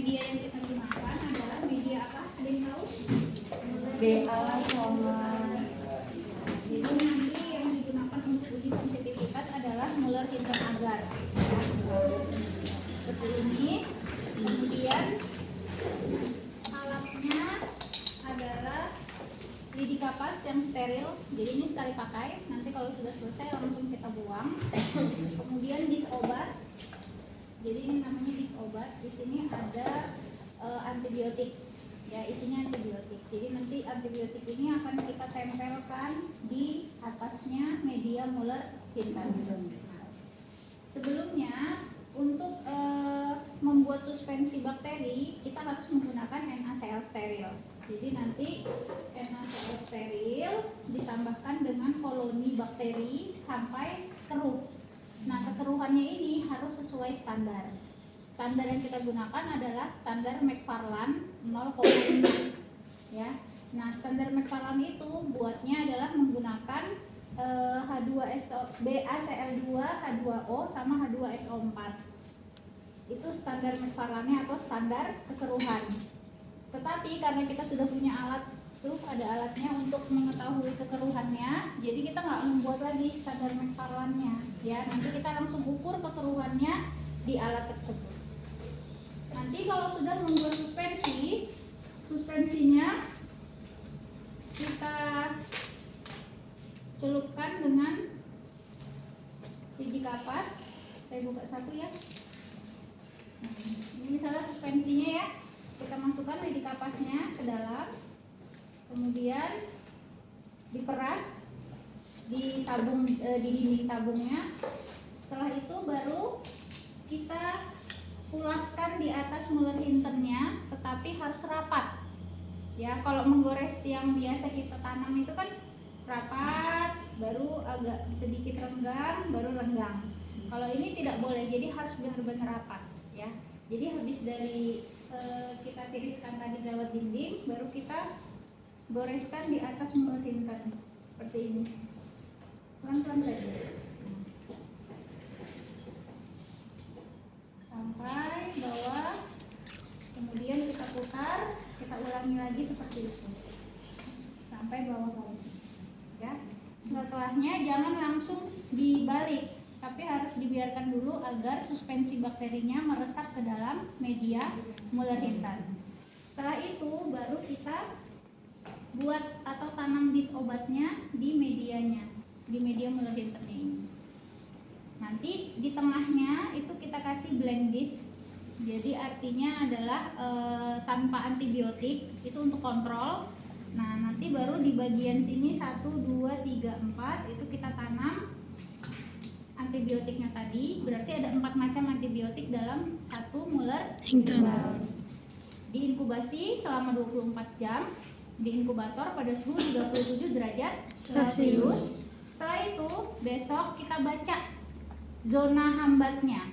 media yang kita gunakan adalah media apa? Ada yang tahu? BA sama. Jadi nanti yang digunakan untuk uji sensitivitas adalah Muller-Hinton agar. Seperti ini. Kemudian alatnya adalah lidi kapas yang steril. Jadi ini sekali pakai. Nanti kalau sudah selesai langsung kita buang. Kemudian dis obat. Jadi ini namanya dis obat. Di sini ada antibiotik. Ya, isinya antibiotik. Jadi nanti antibiotik ini akan kita tempelkan di atasnya media Muller-Hinton. Sebelumnya untuk membuat suspensi bakteri kita harus menggunakan NaCl steril. Jadi nanti NaCl steril ditambahkan dengan koloni bakteri sampai keruh. Nah, kekeruhannya ini harus sesuai standar. Standar yang kita gunakan adalah standar McFarland 0,5 ya. Nah, standar McFarland itu buatnya adalah menggunakan H2SO, BaCl2, H2O sama H2SO4. Itu standar McFarlandnya atau standar kekeruhan. Tetapi karena kita sudah punya alat tuh, ada alatnya untuk mengetahui kekeruhannya, jadi kita nggak membuat lagi standar McFarlandnya ya. Nanti kita langsung ukur kekeruhannya di alat tersebut. Nanti kalau sudah membuat suspensinya kita celupkan dengan lidi kapas. Saya buka satu ya. Ini misalnya suspensinya ya, kita masukkan lidi kapasnya ke dalam, kemudian diperas di tabung di dinding tabungnya. Setelah itu baru kita pulaskan di atas Muller-Hintonnya, tetapi harus rapat ya. Kalau menggores yang biasa kita tanam itu kan rapat, baru agak sedikit renggang, baru renggang. Kalau ini tidak boleh, jadi harus benar-benar rapat ya. Jadi habis dari kita tiriskan tadi lewat dinding, baru kita goreskan di atas Muller-Hinton seperti ini, pelan-pelan saja sampai bawah. Kemudian kita putar, kita ulangi lagi seperti itu sampai bawah lagi ya. Setelahnya jangan langsung dibalik, tapi harus dibiarkan dulu agar suspensi bakterinya meresap ke dalam media Muller-Hinton. Setelah itu baru kita buat atau tanam dis obatnya di medianya, di media Muller-Hintonnya ini. Nanti di tengahnya itu kita kasih blank dis. Jadi artinya adalah tanpa antibiotik, itu untuk kontrol. Nah, nanti baru di bagian sini 1, 2, 3, 4 itu kita tanam antibiotiknya tadi. Berarti ada 4 macam antibiotik dalam 1 Muller-Hinton. Diinkubasi selama 24 jam di inkubator pada suhu 37 derajat Celcius. Setelah itu besok kita baca zona hambatnya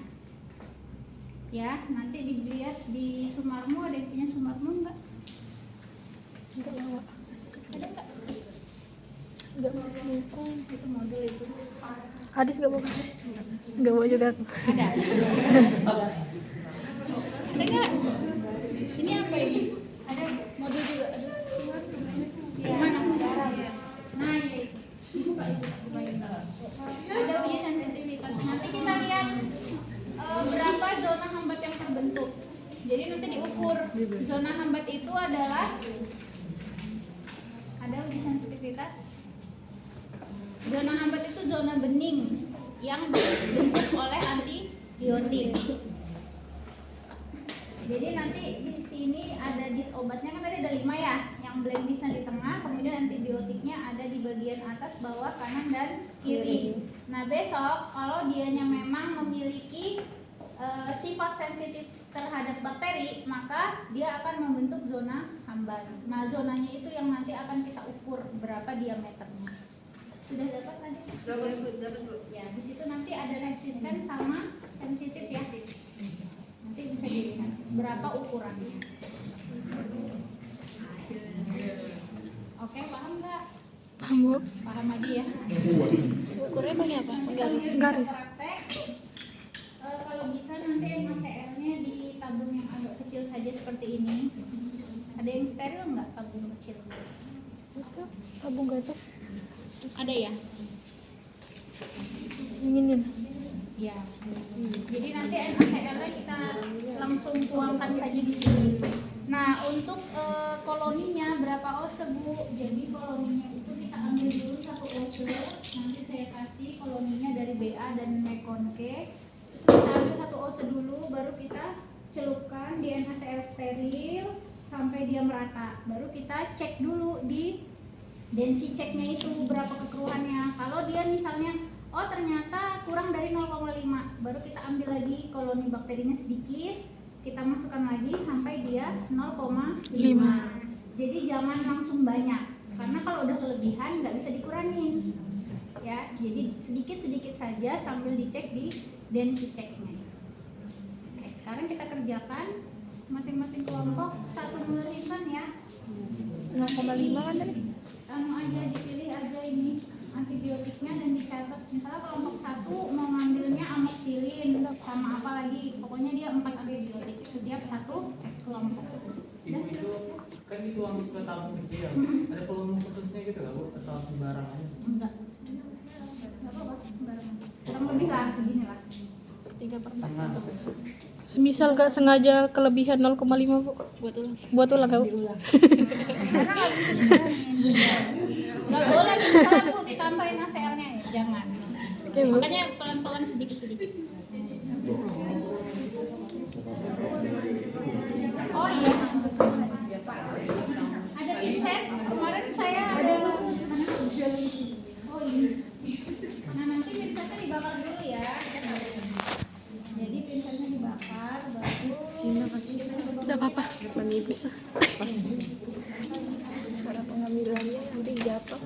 ya. Nanti dilihat di Sumarmu, ada yang punya Sumarmu enggak? Enggak bawa. Ada enggak? Enggak bawa. Itu modul itu. Hadis enggak bawa. Enggak bawa juga. Ada. Ada enggak? Ini apa ini? Ada modul juga. Ada. Ya, mana? Nah, ya. Dibuka itu. Ada uji sensitivitas. Nanti kita lihat berapa zona hambat yang terbentuk. Jadi nanti diukur. Zona hambat itu adalah, ada uji sensitivitas. Zona hambat itu zona bening yang dibentuk oleh antibiotik. Jadi nanti di sini ada dis obatnya, kan tadi ada 5 ya, yang blank disnya di tengah, kemudian antibiotiknya ada di bagian atas, bawah, kanan, dan kiri. Nah, besok kalau dianya memang memiliki sifat sensitif terhadap bakteri, maka dia akan membentuk zona hambat. Nah, zonanya itu yang nanti akan kita ukur berapa diameternya. Sudah dapat tadi? Dapat, Bu. Ya, di situ nanti ada resisten sama sensitif ya. Nanti bisa dilihat berapa ukurannya. Oke, paham nggak? Paham, Bu. Paham lagi ya. Ukurnya pakai apa? Garis. Kalau bisa nanti NaCl-nya di tabung yang agak kecil kecil saja seperti ini. Ada yang steril nggak tabung kecil? Itu tabung gatuk. Ada ya? Inginin. Ya. Jadi nanti NaCl-nya kita langsung tuangkan saja di sini. Nah, untuk koloninya berapa ounce, Bu? Jadi koloninya itu kita ambil dulu 1 ounce. Nanti saya kasih koloninya dari BA dan Mekonke. Kita ambil 1 ounce dulu, baru kita celupkan di NaCl steril sampai dia merata. Baru kita cek dulu di density checknya itu berapa kekeruhannya. Kalau dia misalnya oh ternyata kurang dari 0,5, baru kita ambil lagi koloni bakterinya sedikit, kita masukkan lagi sampai dia 0,5. Jadi jangan langsung banyak, karena kalau udah kelebihan nggak bisa dikurangin ya. Jadi sedikit-sedikit saja sambil dicek di density checknya. Oke, sekarang kita kerjakan masing-masing kelompok 1 ml ya. 0,5 kan tadi? Anu aja, dipilih aja ini antibiotiknya dan dicatat. Misalnya kelompok 1 mau ngambilnya amoxicillin sama apa lagi, pokoknya dia 4 antibiotik setiap 1 kelompok. Dan Itu kan dituang ke tabung kecil. Ada volume khususnya gitu nggak, Bu? Atau sembarang aja? enggak apa-apa, sembarang. Kurang lebih lah segini lah. 3/4. Tengah. Semisal gak sengaja kelebihan 0,5 Bu. Buat ulang kau. Karena nggak bisa dikurangin. Nggak boleh misalnya Bu ditambahin NaCl-nya ya, jangan. Oke, Bu. Makanya pelan-pelan sedikit-sedikit. Oh iya, ada Vincent. Kemarin saya ada. Oh iya. Nah nanti Vincentnya dibakar dulu ya. Jadi Vincentnya dibakar, baru. Tidak apa-apa. Bisa. Cara pengambilannya nanti jatuh.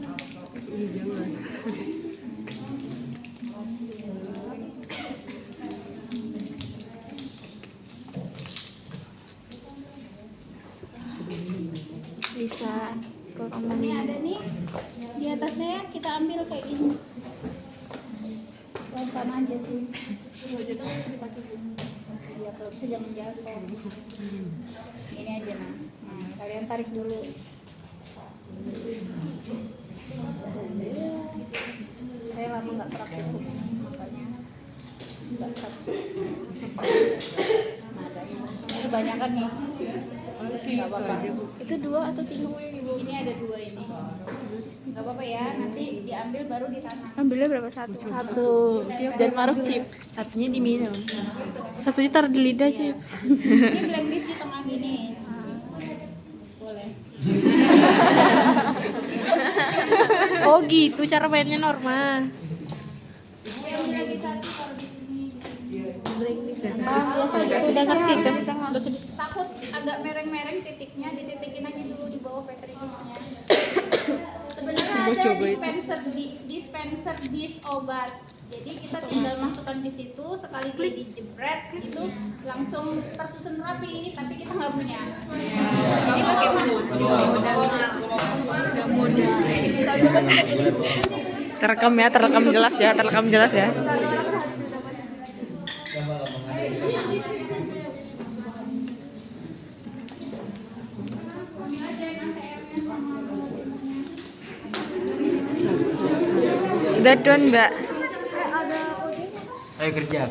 Bisa. Ini ada nih di atasnya ya, kita ambil kayak ini. Pelan-pelan aja sih. Ya kalau bisa jangan jatuh. Ini aja nah. Kalian tarik dulu. Saya lama nggak praktik makanya nggak praktik. Nah, kebanyakan nih. Nggak apa-apa. Itu 2 atau 3 Bu? Ini ada 2 ini. Nggak apa-apa ya. Nanti diambil baru ditanam. Ambilnya berapa? Satu. Jangan maruk Cip. Satunya diminum. Satunya taruh di lidah Cip. Ini blend dish di tengah gini. Boleh. Oh gitu cara mainnya Norma. Yang lagi satu taruh di sini. Udah ngerti kan? Takut agak mereng-mereng titiknya, dititikin aja dulu di bawah petriknya. Sebenarnya ada dispenser dish obat. Jadi kita tinggal masukkan di situ, sekali klik dijebret itu langsung tersusun rapi, tapi kita nggak punya. Jadi pakai Terekam jelas ya. Sudah done Mbak. Ayo kerja.